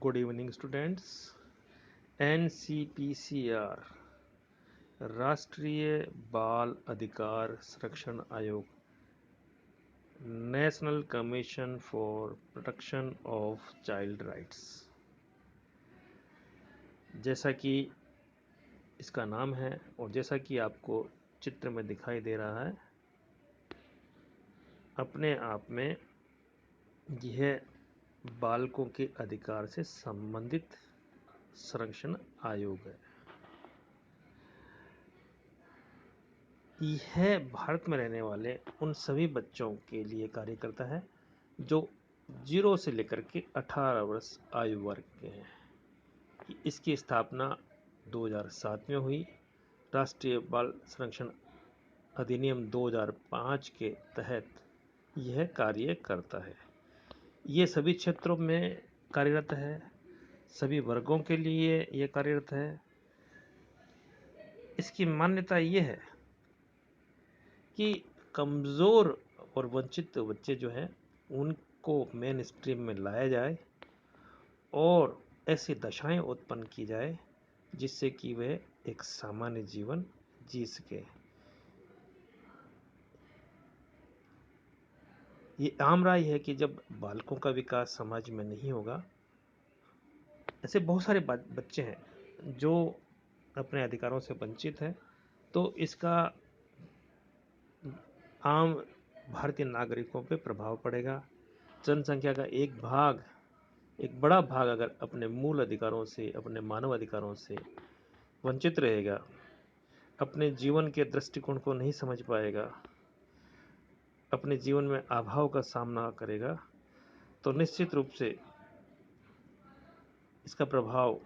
Good evening students. NCPCR राष्ट्रीय बाल अधिकार संरक्षण आयोग, national commission for protection of child rights, जैसा कि इसका नाम है और जैसा कि आपको चित्र में दिखाई दे रहा है, अपने आप में यह बालकों के अधिकार से संबंधित संरक्षण आयोग है। यह भारत में रहने वाले उन सभी बच्चों के लिए कार्य करता है जो 0 से लेकर के 18 वर्ष आयु वर्ग के हैं। इसकी स्थापना 2007 में हुई। राष्ट्रीय बाल संरक्षण अधिनियम 2005 के तहत यह कार्य करता है। ये सभी क्षेत्रों में कार्यरत है, सभी वर्गों के लिए यह कार्यरत है। इसकी मान्यता यह है कि कमज़ोर और वंचित बच्चे जो हैं उनको मेन स्ट्रीम में लाया जाए और ऐसी दशाएं उत्पन्न की जाए जिससे कि वे एक सामान्य जीवन जी सके। ये आम राय है कि जब बालकों का विकास समाज में नहीं होगा, ऐसे बहुत सारे बच्चे हैं जो अपने अधिकारों से वंचित हैं, तो इसका आम भारतीय नागरिकों पे प्रभाव पड़ेगा। जनसंख्या का एक बड़ा भाग अगर अपने मूल अधिकारों से, अपने मानव अधिकारों से वंचित रहेगा, अपने जीवन के दृष्टिकोण को नहीं समझ पाएगा, अपने जीवन में अभाव का सामना करेगा, तो निश्चित रूप से इसका प्रभाव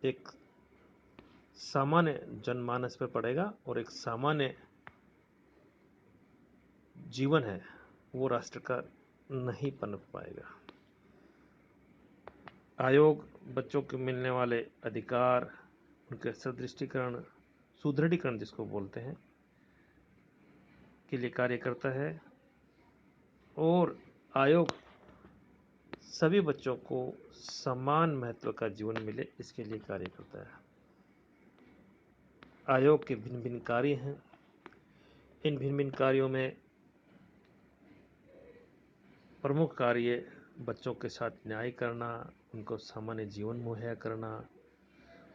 एक सामान्य जनमानस पर पड़ेगा और एक सामान्य जीवन है वो राष्ट्र का नहीं पनप पाएगा। आयोग बच्चों को मिलने वाले अधिकार, उनके सुदृढ़ीकरण जिसको बोलते हैं, के लिए कार्य करता है और आयोग सभी बच्चों को समान महत्व का जीवन मिले इसके लिए कार्य करता है। आयोग के भिन्न भिन्न कार्य हैं। इन भिन्न भिन्न कार्यों में प्रमुख कार्य बच्चों के साथ न्याय करना, उनको सामान्य जीवन मुहैया करना,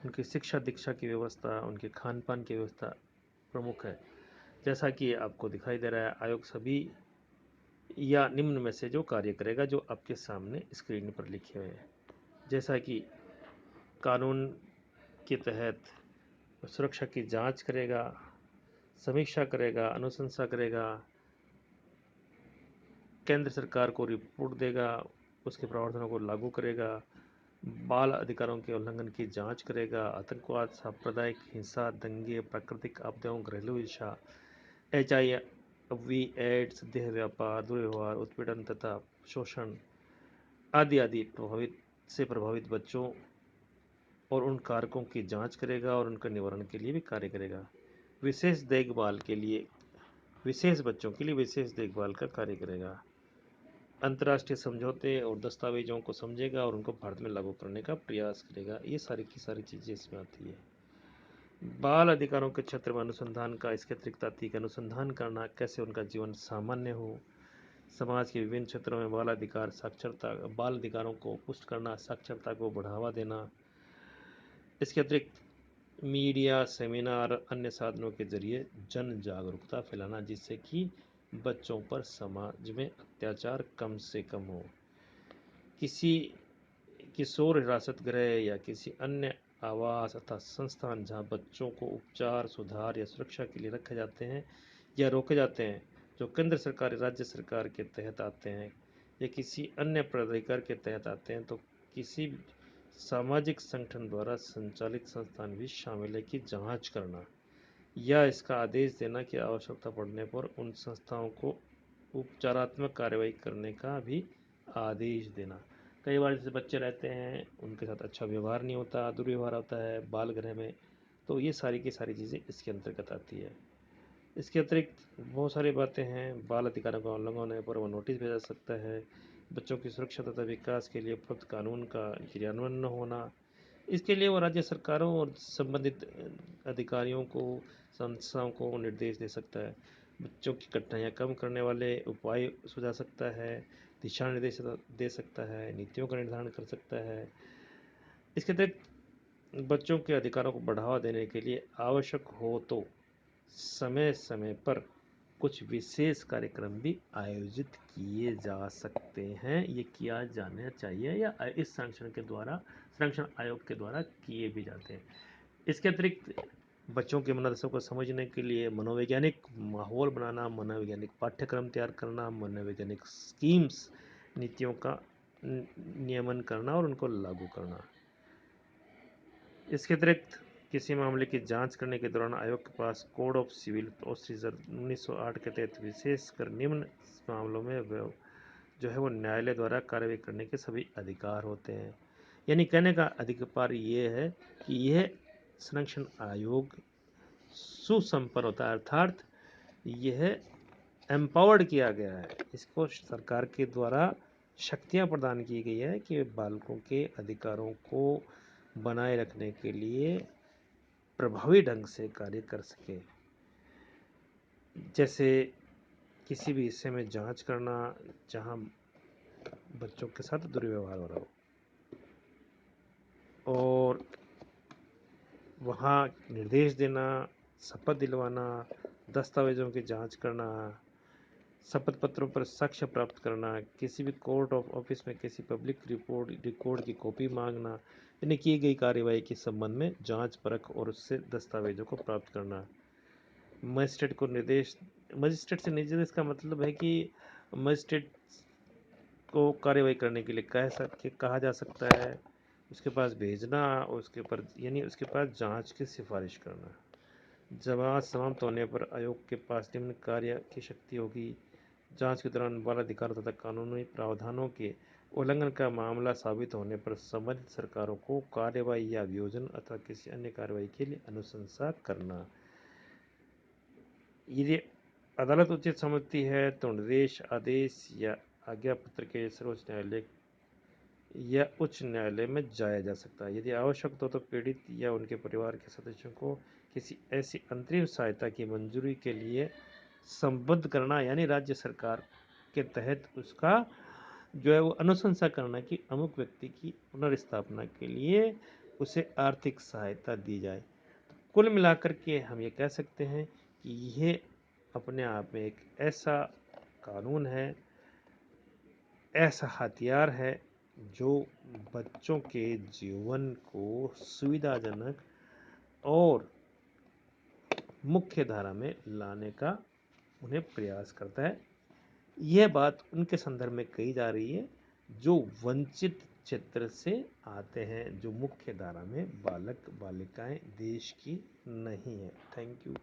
उनकी शिक्षा दीक्षा की व्यवस्था, उनके खान पान की व्यवस्था प्रमुख है। जैसा कि आपको दिखाई दे रहा है, आयोग सभी या निम्न में से जो कार्य करेगा जो आपके सामने स्क्रीन पर लिखे हुए हैं, जैसा कि कानून के तहत सुरक्षा की जांच करेगा, समीक्षा करेगा, अनुशंसा करेगा, केंद्र सरकार को रिपोर्ट देगा, उसके प्रावधानों को लागू करेगा, बाल अधिकारों के उल्लंघन की जांच करेगा, आतंकवाद, सांप्रदायिक हिंसा, दंगे, प्राकृतिक आपदाओं, घरेलू हिंसा, HIV, एड्स, देह व्यापार, दुर्व्यवहार, उत्पीड़न तथा शोषण आदि प्रभावित बच्चों और उन कारकों की जांच करेगा और उनके निवारण के लिए भी कार्य करेगा। विशेष देखभाल के लिए, विशेष बच्चों के लिए विशेष देखभाल का कार्य करेगा। अंतर्राष्ट्रीय समझौते और दस्तावेजों को समझेगा और उनको भारत में लागू करने का प्रयास करेगा। ये सारी की सारी चीज़ें इसमें आती है। बाल अधिकारों के क्षेत्र में अनुसंधान का इसके अतिरिक्त आती है। अनुसंधान करना, कैसे उनका जीवन सामान्य हो, समाज के विभिन्न क्षेत्रों में बाल अधिकार साक्षरता, बाल अधिकारों को पुष्ट करना, साक्षरता को बढ़ावा देना। इसके अतिरिक्त मीडिया, सेमिनार, अन्य साधनों के जरिए जन जागरूकता फैलाना जिससे कि बच्चों पर समाज में अत्याचार कम से कम हो। किसी किशोर हिरासत गृह या किसी अन्य आवास अथवा संस्थान जहां बच्चों को उपचार, सुधार या सुरक्षा के लिए रखे जाते हैं या रोके जाते हैं, जो केंद्र सरकार, राज्य सरकार के तहत आते हैं या किसी अन्य प्राधिकार के तहत आते हैं, तो किसी सामाजिक संगठन द्वारा संचालित संस्थान भी शामिल है की जांच करना या इसका आदेश देना कि आवश्यकता पड़ने पर उन संस्थाओं को उपचारात्मक कार्रवाई करने का भी आदेश देना। कई बार जैसे बच्चे रहते हैं, उनके साथ अच्छा व्यवहार नहीं होता, दुर्व्यवहार होता है बाल गृह में, तो ये सारी की सारी चीज़ें इसके अंतर्गत आती है। इसके अतिरिक्त बहुत सारी बातें हैं। बाल अधिकारों का उल्लंघन होने पर वो नोटिस भेजा जा सकता है, बच्चों की सुरक्षा तथा विकास के लिए उपलब्ध कानून का क्रियान्वयन न होना, इसके लिए वो राज्य सरकारों और संबंधित अधिकारियों को, संस्थाओं को निर्देश दे सकता है। बच्चों की कठिनाइयाँ कम करने वाले उपाय सुझा सकता है, दिशा निर्देश दे सकता है, नीतियों का निर्धारण कर सकता है। इसके अतिरिक्त बच्चों के अधिकारों को बढ़ावा देने के लिए आवश्यक हो तो समय-समय पर कुछ विशेष कार्यक्रम भी आयोजित किए जा सकते हैं। ये किया जाना चाहिए या इस संरक्षण आयोग के द्वारा किए भी जाते हैं। इसके अतिरिक्त बच्चों के मनोदशा को समझने के लिए मनोवैज्ञानिक माहौल बनाना, मनोवैज्ञानिक पाठ्यक्रम तैयार करना, मनोवैज्ञानिक स्कीम्स, नीतियों का नियमन करना और उनको लागू करना। इसके अतिरिक्त किसी मामले की जांच करने के दौरान आयोग के पास कोड ऑफ सिविल प्रोसीजर 1908 के तहत विशेषकर निम्न मामलों में जो है वो न्यायालय द्वारा कार्रवाई करने के सभी अधिकार होते हैं। यानी कहने का अधिकार ये है कि यह संरक्षण आयोग सुसंपन्न होता है, अर्थात यह एम्पावर्ड किया गया है। इसको सरकार के द्वारा शक्तियाँ प्रदान की गई है कि बालकों के अधिकारों को बनाए रखने के लिए प्रभावी ढंग से कार्य कर सके। जैसे किसी भी हिस्से में जांच करना जहां बच्चों के साथ दुर्व्यवहार हो रहा हो, और वहां निर्देश देना, शपथ दिलवाना, दस्तावेजों की जांच करना, शपथ पत्रों पर साक्ष्य प्राप्त करना, किसी भी कोर्ट ऑफ ऑफिस में किसी पब्लिक रिकॉर्ड की कॉपी मांगना, यानी की गई कार्यवाही के संबंध में जांच परख और उससे दस्तावेजों को प्राप्त करना। मजिस्ट्रेट से निर्देश का मतलब है कि मजिस्ट्रेट को कार्यवाही करने के लिए कहा जा सकता है, उसके पास भेजना, उसके ऊपर यानी उसके पास जांच की सिफारिश करना। जांच समाप्त होने पर आयोग के पास निम्न कार्य की शक्ति होगी: जांच के दौरान बाल अधिकारों तथा कानूनी प्रावधानों के उल्लंघन का मामला साबित होने पर संबंधित सरकारों को कार्यवाही या अभियोजन अथवा किसी अन्य कार्यवाही के लिए अनुशंसा करना। यदि अदालत उचित समझती है तो निर्देश, आदेश या आज्ञा पत्र के सर्वोच्च न्यायालय या उच्च न्यायालय में जाया जा सकता है। यदि आवश्यक हो तो पीड़ित या उनके परिवार के सदस्यों को किसी ऐसी अंतरिम सहायता की मंजूरी के लिए संबद्ध करना, यानी राज्य सरकार के तहत उसका जो है वो अनुशंसा करना कि अमुक व्यक्ति की पुनर्स्थापना के लिए उसे आर्थिक सहायता दी जाए। तो कुल मिलाकर के हम ये कह सकते हैं कि यह अपने आप में एक ऐसा कानून है, ऐसा हथियार है जो बच्चों के जीवन को सुविधाजनक और मुख्य धारा में लाने का उन्हें प्रयास करता है। यह बात उनके संदर्भ में कही जा रही है जो वंचित क्षेत्र से आते हैं, जो मुख्य धारा में बालक बालिकाएं देश की नहीं है। Thank you.